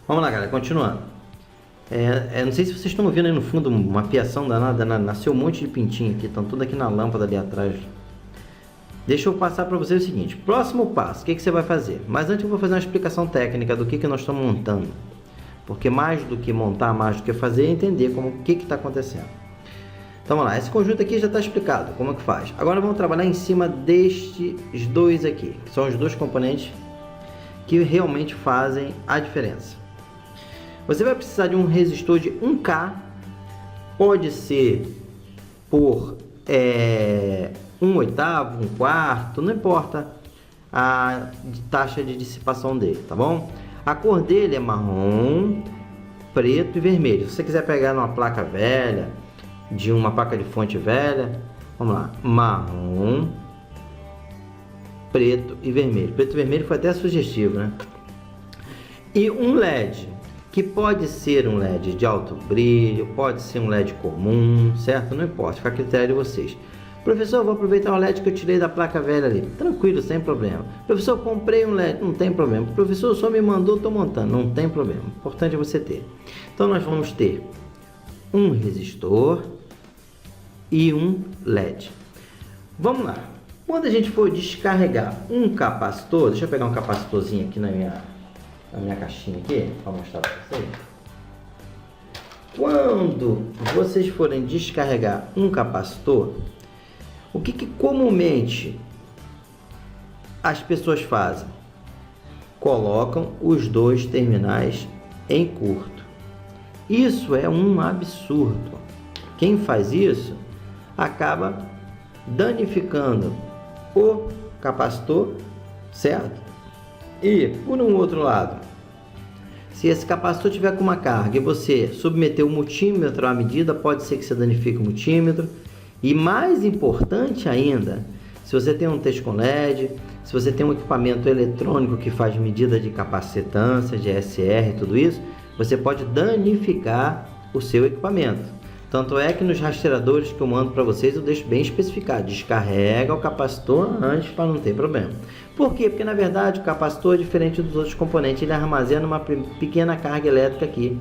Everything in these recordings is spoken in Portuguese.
Vamos lá, galera, continuando. Não sei se vocês estão ouvindo aí no fundo uma piação danada, nasceu um monte de pintinho aqui, estão tudo aqui na lâmpada ali atrás. Deixa eu passar para vocês o seguinte, próximo passo, o que você vai fazer? Mas antes eu vou fazer uma explicação técnica do que nós estamos montando. Porque mais do que montar, mais do que fazer, é entender o que está acontecendo. Então vamos lá, esse conjunto aqui já está explicado como é que faz. Agora vamos trabalhar em cima destes dois aqui, que são os dois componentes que realmente fazem a diferença. Você vai precisar de um resistor de 1K, pode ser por 1/8, 1/4, não importa a taxa de dissipação dele, tá bom? A cor dele é marrom, preto e vermelho. Se você quiser pegar numa placa velha, de uma placa de fonte velha, vamos lá, marrom, preto e vermelho. Preto e vermelho foi até sugestivo, né? E um LED, que pode ser um LED de alto brilho, pode ser um LED comum, certo? Não importa, fica a critério de vocês. Professor, eu vou aproveitar o LED que eu tirei da placa velha ali. Tranquilo, sem problema. Professor, comprei um LED, não tem problema. Professor, só me mandou, estou montando, não tem problema. O importante é você ter. Então nós vamos ter um resistor e um LED. Vamos lá. Quando a gente for descarregar um capacitor, deixa eu pegar um capacitorzinho aqui na minha caixinha aqui, para mostrar para vocês. Quando vocês forem descarregar um capacitor, o que comumente as pessoas fazem? Colocam os dois terminais em curto. Isso é um absurdo. Quem faz isso acaba danificando o capacitor, certo? E por um outro lado, se esse capacitor tiver com uma carga e você submeter o multímetro à medida, pode ser que você danifique o multímetro. E mais importante ainda, se você tem um teste com LED, se você tem um equipamento eletrônico que faz medida de capacitância, de SR e tudo isso, você pode danificar o seu equipamento. Tanto é que nos rastreadores que eu mando para vocês eu deixo bem especificado, descarrega o capacitor antes para não ter problema. Por quê? Porque na verdade o capacitor é diferente dos outros componentes, ele armazena uma pequena carga elétrica aqui,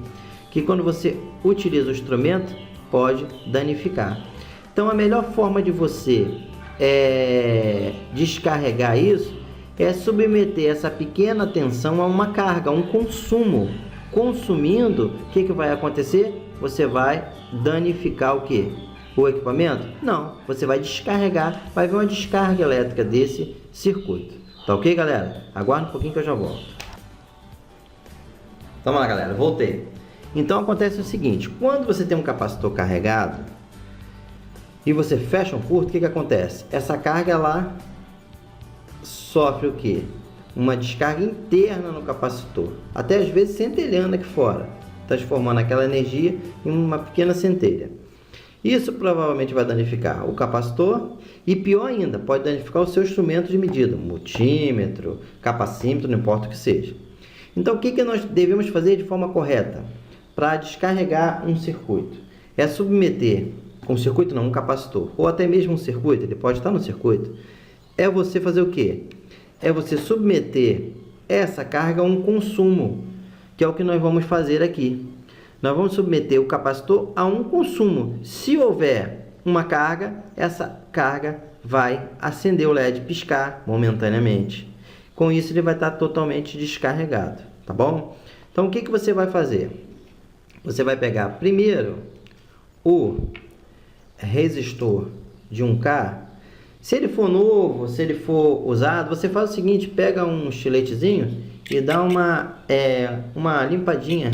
que quando você utiliza o instrumento pode danificar. Então a melhor forma de você descarregar isso é submeter essa pequena tensão a uma carga, a um consumo. Consumindo, o que vai acontecer? Você vai danificar o que? O equipamento? Não, você vai descarregar, vai ver uma descarga elétrica desse circuito. Tá ok, galera? Aguarda um pouquinho que eu já volto. Então vamos lá, galera, voltei. Então acontece o seguinte, quando você tem um capacitor carregado e você fecha um curto, o que acontece? Essa carga lá sofre o que? Uma descarga interna no capacitor, até às vezes centelhando aqui fora, transformando aquela energia em uma pequena centelha. Isso provavelmente vai danificar o capacitor e, pior ainda, pode danificar o seu instrumento de medida, multímetro, capacímetro, não importa o que seja. Então o que nós devemos fazer de forma correta para descarregar um circuito? É submeter um circuito, não, um capacitor, ou até mesmo um circuito, ele pode estar no circuito, é você fazer o quê? É você submeter essa carga a um consumo, que é o que nós vamos fazer aqui. Nós vamos submeter o capacitor a um consumo. Se houver uma carga, essa carga vai acender o LED, piscar momentaneamente. Com isso ele vai estar totalmente descarregado, tá bom? Então o que você vai fazer? Você vai pegar primeiro o resistor de 1K, se ele for novo, se ele for usado, você faz o seguinte, pega um estiletezinho e dá uma limpadinha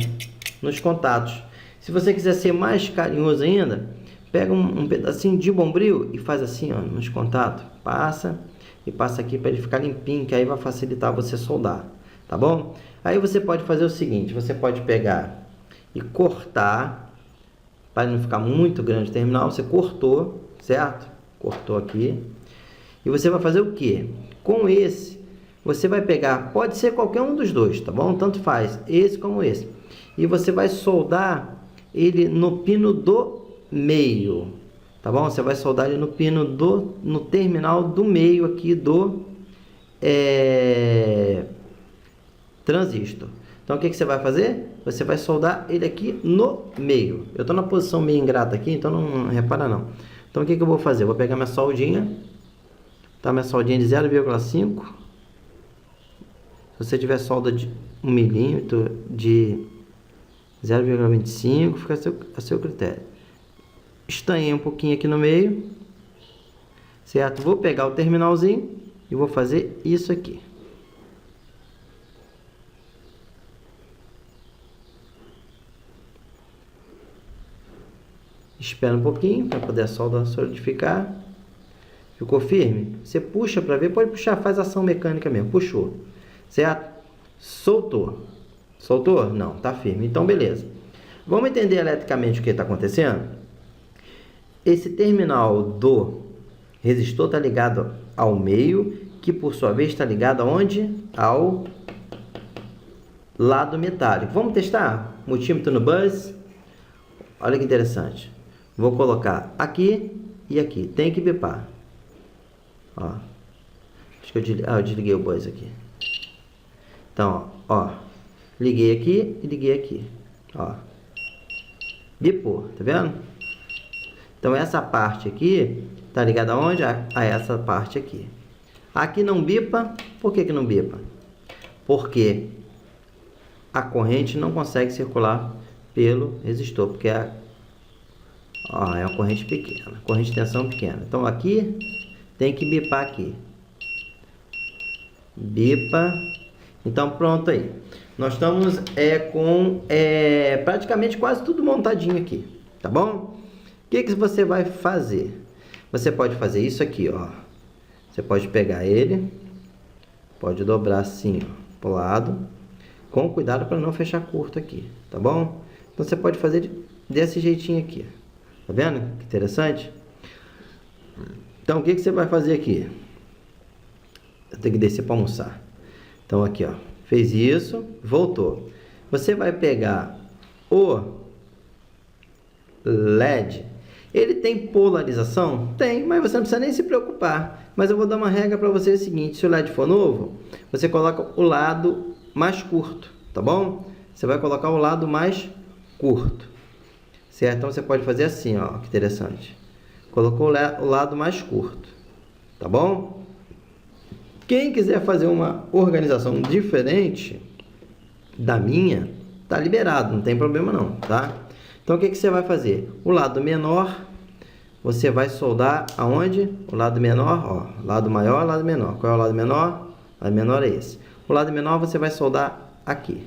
nos contatos. Se você quiser ser mais carinhoso ainda, pega um pedacinho de bombril e faz assim, ó, nos contatos, passa e passa aqui para ele ficar limpinho, que aí vai facilitar você soldar, tá bom? Aí você pode fazer o seguinte, você pode pegar e cortar, para não ficar muito grande o terminal, você cortou, certo? Cortou aqui. E você vai fazer o que? Com esse, você vai pegar, pode ser qualquer um dos dois, tá bom? Tanto faz, esse como esse. E você vai soldar ele no pino do meio, tá bom? Você vai soldar ele no terminal do meio aqui do transistor. Então o que você vai fazer? Você vai soldar ele aqui no meio. Eu estou na posição meio ingrata aqui, então não repara não. Então o que eu vou fazer? Eu vou pegar minha soldinha, tá? Minha soldinha de 0,5. Se você tiver solda de 1 milímetro, de 0,25, fica a seu critério. Estanhei um pouquinho aqui no meio, certo? Vou pegar o terminalzinho e vou fazer isso aqui. Espera um pouquinho para poder a solda solidificar. Ficou firme? Você puxa para ver, pode puxar, faz ação mecânica mesmo. Puxou, certo? Soltou. Soltou? Não, tá firme. Então, beleza. Vamos entender eletricamente o que está acontecendo? Esse terminal do resistor está ligado ao meio, que por sua vez está ligado aonde? Ao lado metálico. Vamos testar? Multímetro no bus. Olha que interessante. Vou colocar aqui e aqui. Tem que bipar. Ó. Acho que eu desliguei o bus aqui. Então, ó. Liguei aqui e liguei aqui. Ó. Bipou, tá vendo? Então essa parte aqui tá ligada aonde? A essa parte aqui. Aqui não bipa. Por que não bipa? Porque a corrente não consegue circular pelo resistor, porque é uma corrente pequena, corrente de tensão pequena. Então aqui tem que bipar aqui. Bipa. Então pronto aí. Nós estamos com praticamente quase tudo montadinho aqui, tá bom? O que você vai fazer? Você pode fazer isso aqui, ó. Você pode pegar ele, pode dobrar assim, ó, pro lado, com cuidado para não fechar curto aqui, tá bom? Então você pode fazer desse jeitinho aqui, tá vendo? Que interessante. Então o que você vai fazer aqui? Eu tenho que descer para almoçar. Então aqui, ó, fez isso, voltou. Você vai pegar o LED. Ele tem polarização? Tem, mas você não precisa nem se preocupar. Mas eu vou dar uma regra para você, é o seguinte: se o LED for novo, você coloca o lado mais curto, tá bom? Você vai colocar o lado mais curto, certo? Então você pode fazer assim, ó, que interessante. Colocou o lado mais curto, tá bom? Quem quiser fazer uma organização diferente da minha, tá liberado, não tem problema não, tá? Então o que você vai fazer? O lado menor, você vai soldar aonde? O lado menor, ó, lado maior, lado menor. Qual é o lado menor? O lado menor é esse. O lado menor você vai soldar aqui.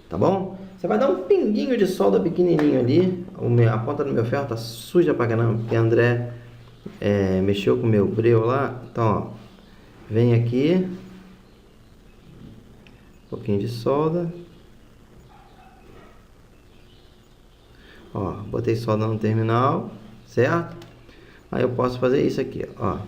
Tá bom? Você vai dar um pinguinho de solda pequenininho ali. A ponta do meu ferro tá suja pra caramba, porque André mexeu com o meu breu lá. Então, ó, vem aqui, um pouquinho de solda. Ó, botei solda no terminal, certo? Aí eu posso fazer isso aqui, ó.